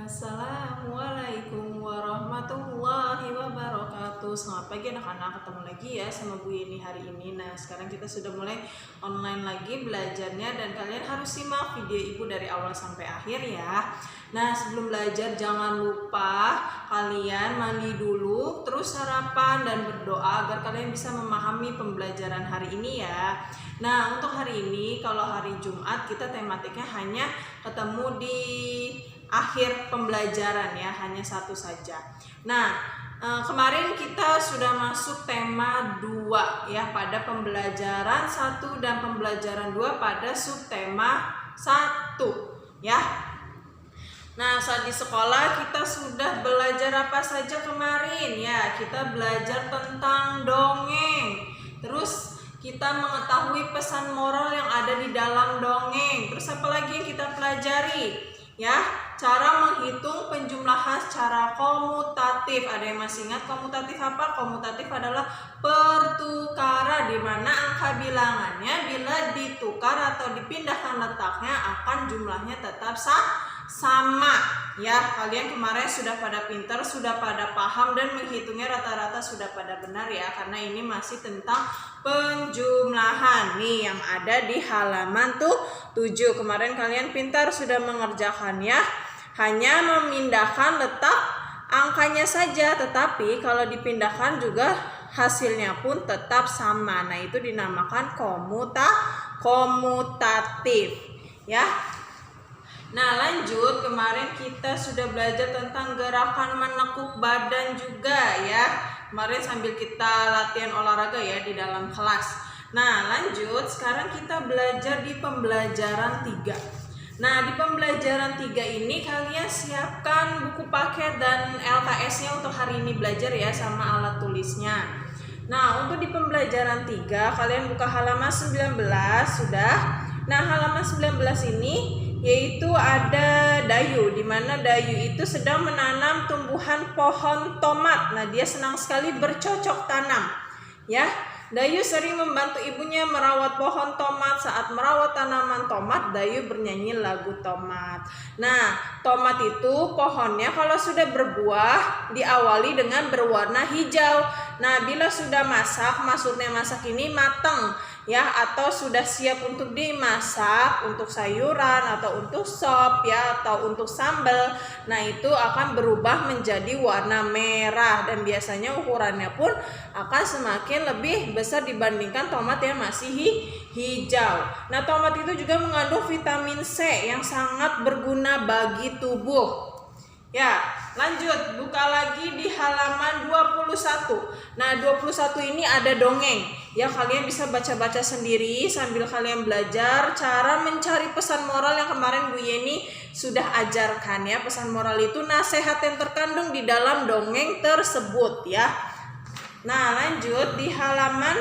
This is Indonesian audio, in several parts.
Assalamualaikum warahmatullahi wabarakatuh. Selamat pagi anak-anak, ketemu lagi ya sama Bu Yeni hari ini. Nah, sekarang kita sudah mulai online lagi belajarnya dan kalian harus simak video Ibu dari awal sampai akhir ya. Nah, sebelum belajar jangan lupa kalian mandi dulu, terus sarapan dan berdoa agar kalian bisa memahami pembelajaran hari ini ya. Nah, untuk hari ini kalau hari Jumat kita tematiknya hanya ketemu di akhir pembelajaran ya, hanya satu saja. Nah, kemarin kita sudah masuk tema 2 ya pada pembelajaran 1 dan pembelajaran 2 pada subtema 1 ya. Nah, saat di sekolah kita sudah belajar apa saja kemarin ya? Kita belajar tentang dongeng. Terus kita mengetahui pesan moral yang ada di dalam dongeng. Terus apa lagi yang kita pelajari? Ya, cara menghitung penjumlahan secara komutatif. Ada yang masih ingat komutatif apa? Komutatif adalah pertukaran di mana angka bilangannya bila ditukar atau dipindahkan letaknya akan jumlahnya tetap sama. Ya, kalian kemarin sudah pada pintar, sudah pada paham dan menghitungnya rata-rata sudah pada benar ya, karena ini masih tentang penjumlahan nih yang ada di halaman 7. Kemarin kalian pintar sudah mengerjakannya, hanya memindahkan letak angkanya saja, tetapi kalau dipindahkan juga hasilnya pun tetap sama. Nah, itu dinamakan komutatif ya. Nah, lanjut, kemarin kita sudah belajar tentang gerakan menekuk badan juga ya. Kemarin sambil kita latihan olahraga ya di dalam kelas. Nah, lanjut, sekarang kita belajar di pembelajaran 3. Nah, di pembelajaran 3 ini kalian siapkan buku paket dan LKS-nya untuk hari ini belajar ya, sama alat tulisnya. Nah, untuk di pembelajaran 3 kalian buka halaman 19 sudah. Nah, halaman 19 ini yaitu ada Dayu, di mana Dayu itu sedang menanam tumbuhan pohon tomat. Nah, dia senang sekali bercocok tanam ya. Dayu sering membantu ibunya merawat pohon tomat. Saat merawat tanaman tomat, Dayu bernyanyi lagu tomat. Nah, tomat itu pohonnya kalau sudah berbuah diawali dengan berwarna hijau. Nah, bila sudah masak, maksudnya masak ini matang ya, atau sudah siap untuk dimasak untuk sayuran atau untuk sop ya, atau untuk sambal. Nah, itu akan berubah menjadi warna merah dan biasanya ukurannya pun akan semakin lebih besar dibandingkan tomat yang masih hijau. Nah, tomat itu juga mengandung vitamin C yang sangat berguna bagi tubuh. Ya, lanjut, buka lagi di halaman 21. Nah, 21 ini ada dongeng. Ya, kalian bisa baca-baca sendiri sambil kalian belajar cara mencari pesan moral yang kemarin Bu Yeni sudah ajarkan ya. Pesan moral itu nasihat yang terkandung di dalam dongeng tersebut ya. Nah, lanjut di halaman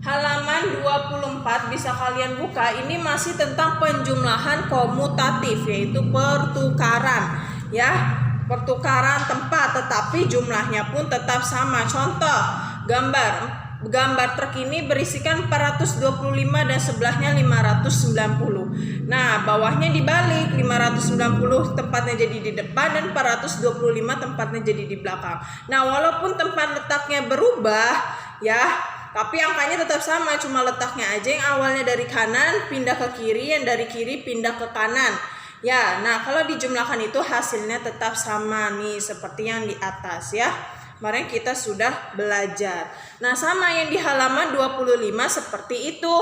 24 bisa kalian buka. Ini masih tentang penjumlahan komutatif, yaitu pertukaran ya, pertukaran tempat tetapi jumlahnya pun tetap sama. Contoh gambar truk ini berisikan 425 dan sebelahnya 590. Nah, bawahnya dibalik, 590 tempatnya jadi di depan dan 425 tempatnya jadi di belakang. Nah, walaupun tempat letaknya berubah ya, tapi angkanya tetap sama, cuma letaknya aja yang awalnya dari kanan pindah ke kiri, yang dari kiri pindah ke kanan. Ya, nah kalau dijumlahkan itu hasilnya tetap sama nih seperti yang di atas ya. Kemarin kita sudah belajar. Nah, sama yang di halaman 25 seperti itu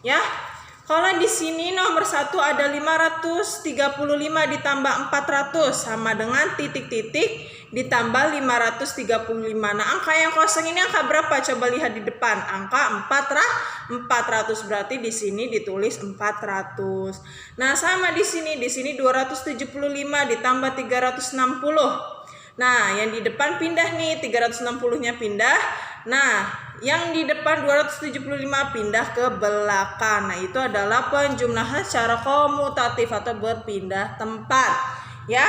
ya. Kalau di sini nomor 1 ada 535 ditambah 400 sama dengan titik-titik ditambah 535. Nah, angka yang kosong ini angka berapa? Coba lihat di depan. Angka 400, berarti di sini ditulis 400. Nah, sama di sini 275 ditambah 360. Nah, yang di depan pindah nih, 360-nya pindah. Nah, yang di depan 275 pindah ke belakang. Nah, itu adalah penjumlahan secara komutatif atau berpindah tempat ya.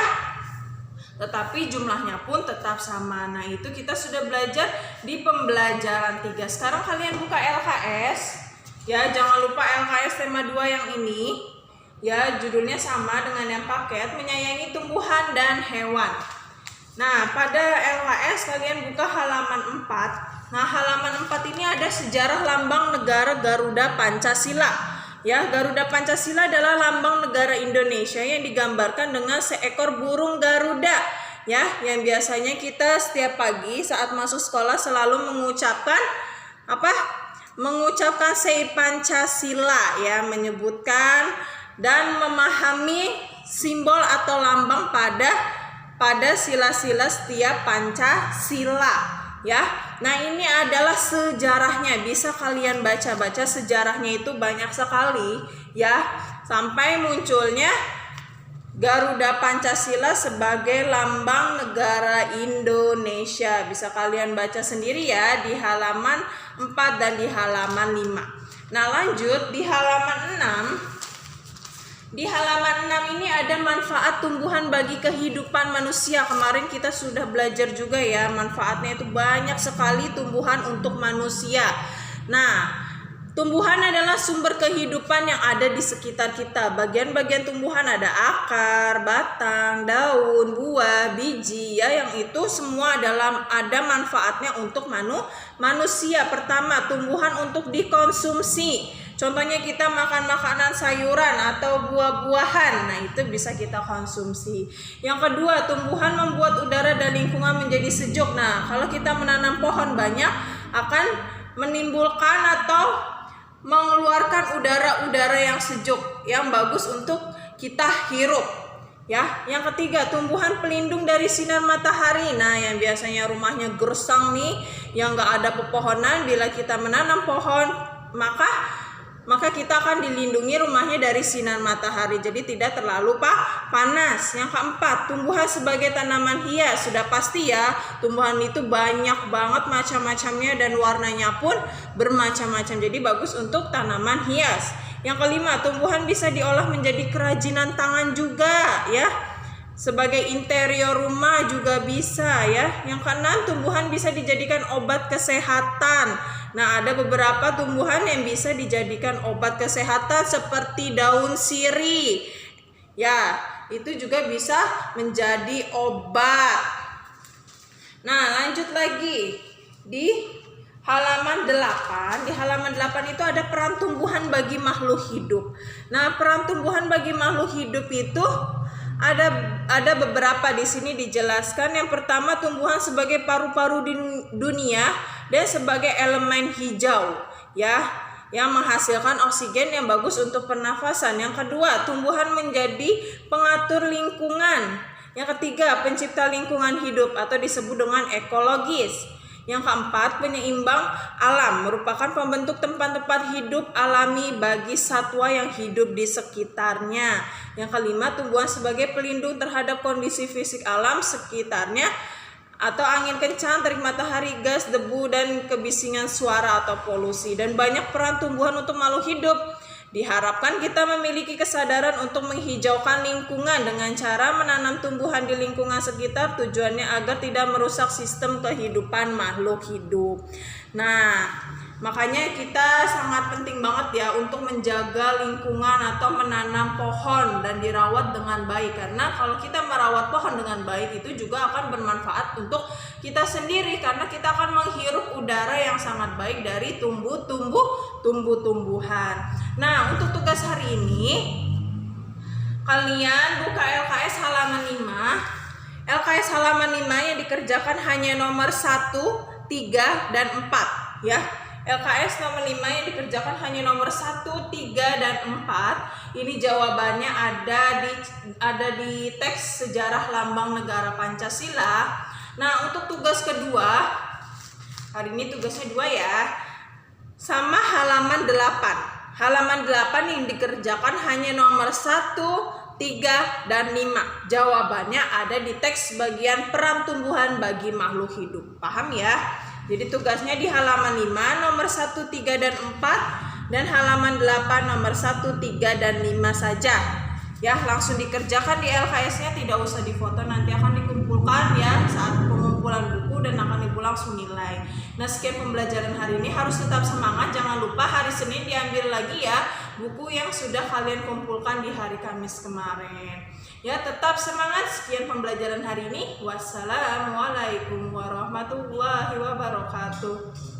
Tetapi jumlahnya pun tetap sama. Nah, itu kita sudah belajar di pembelajaran 3. Sekarang kalian buka LKS ya, jangan lupa LKS tema 2 yang ini. Ya, judulnya sama dengan yang paket, menyayangi tumbuhan dan hewan. Nah, pada LKS kalian buka halaman 4. Nah, halaman 4 ini ada sejarah lambang negara Garuda Pancasila. Ya, Garuda Pancasila adalah lambang negara Indonesia yang digambarkan dengan seekor burung Garuda. Ya, yang biasanya kita setiap pagi saat masuk sekolah selalu mengucapkan mengucapkan Sei Pancasila, ya, menyebutkan dan memahami simbol atau lambang pada sila-sila setiap Pancasila, ya. Nah, ini adalah sejarahnya, bisa kalian baca-baca sejarahnya, itu banyak sekali, ya, sampai munculnya Garuda Pancasila sebagai lambang negara Indonesia. Bisa kalian baca sendiri ya di halaman 4 dan di halaman 5. Nah, lanjut di halaman 6. Di halaman 6 ini ada manfaat tumbuhan bagi kehidupan manusia. Kemarin kita sudah belajar juga ya, manfaatnya itu banyak sekali tumbuhan untuk manusia. Nah, tumbuhan adalah sumber kehidupan yang ada di sekitar kita. Bagian-bagian tumbuhan ada akar, batang, daun, buah, biji, ya, yang itu semua ada manfaatnya untuk manusia. Pertama, tumbuhan untuk dikonsumsi. Contohnya kita makan makanan sayuran atau buah-buahan, nah itu bisa kita konsumsi. Yang kedua, tumbuhan membuat udara dan lingkungan menjadi sejuk. Nah, kalau kita menanam pohon banyak akan menimbulkan atau mengeluarkan udara-udara yang sejuk, yang bagus untuk kita hirup. Ya, yang ketiga, tumbuhan pelindung dari sinar matahari. Nah, yang biasanya rumahnya gersang nih, yang nggak ada pepohonan, bila kita menanam pohon, maka kita akan dilindungi rumahnya dari sinar matahari, jadi tidak terlalu panas. Yang keempat, tumbuhan sebagai tanaman hias. Sudah pasti ya, tumbuhan itu banyak banget macam-macamnya dan warnanya pun bermacam-macam, jadi bagus untuk tanaman hias. Yang kelima, tumbuhan bisa diolah menjadi kerajinan tangan juga, ya, sebagai interior rumah juga bisa, ya. Yang keenam, tumbuhan bisa dijadikan obat kesehatan. Nah, ada beberapa tumbuhan yang bisa dijadikan obat kesehatan seperti daun sirih. Ya, itu juga bisa menjadi obat. Nah, lanjut lagi di halaman 8. Di halaman 8 itu ada peran tumbuhan bagi makhluk hidup. Nah, peran tumbuhan bagi makhluk hidup itu ada beberapa di sini dijelaskan. Yang pertama, tumbuhan sebagai paru-paru di dunia dan sebagai elemen hijau, ya, yang menghasilkan oksigen yang bagus untuk pernafasan. Yang kedua, tumbuhan menjadi pengatur lingkungan. Yang ketiga, pencipta lingkungan hidup atau disebut dengan ekologis. Yang keempat, penyeimbang alam, merupakan pembentuk tempat-tempat hidup alami bagi satwa yang hidup di sekitarnya. Yang kelima, tumbuhan sebagai pelindung terhadap kondisi fisik alam sekitarnya atau angin kencang, terik matahari, gas, debu, dan kebisingan suara atau polusi. Dan banyak peran tumbuhan untuk makhluk hidup. Diharapkan kita memiliki kesadaran untuk menghijaukan lingkungan dengan cara menanam tumbuhan di lingkungan sekitar, tujuannya agar tidak merusak sistem kehidupan makhluk hidup. Nah, makanya kita sangat penting banget ya untuk menjaga lingkungan atau menanam pohon dan dirawat dengan baik. Karena kalau kita merawat pohon dengan baik itu juga akan bermanfaat untuk kita sendiri, karena kita akan menghirup udara yang sangat baik dari tumbuh-tumbuhan. Nah, untuk tugas hari ini kalian buka LKS halaman 5. LKS halaman 5 yang dikerjakan hanya nomor 1, 3, dan 4, ya. LKS nomor 5 yang dikerjakan hanya nomor 1, 3, dan 4. Ini jawabannya ada di teks sejarah lambang negara Pancasila. Nah, untuk tugas kedua, hari ini tugasnya 2 ya, sama halaman 8. Halaman 8 yang dikerjakan hanya nomor 1, 3, dan 5. Jawabannya ada di teks bagian peran tumbuhan bagi makhluk hidup. Paham ya? Jadi tugasnya di halaman 5 nomor 1, 3, dan 4, dan halaman 8 nomor 1, 3, dan 5 saja. Ya, langsung dikerjakan di LKS-nya, tidak usah difoto, nanti akan dikumpulkan ya saat pengumpulan buku dan akan ibu langsung nilai. Nah, sekian pembelajaran hari ini, harus tetap semangat, jangan lupa hari Senin diambil lagi ya buku yang sudah kalian kumpulkan di hari Kamis kemarin. Ya, tetap semangat. Sekian pembelajaran hari ini. Wassalamualaikum warahmatullahi wabarakatuh.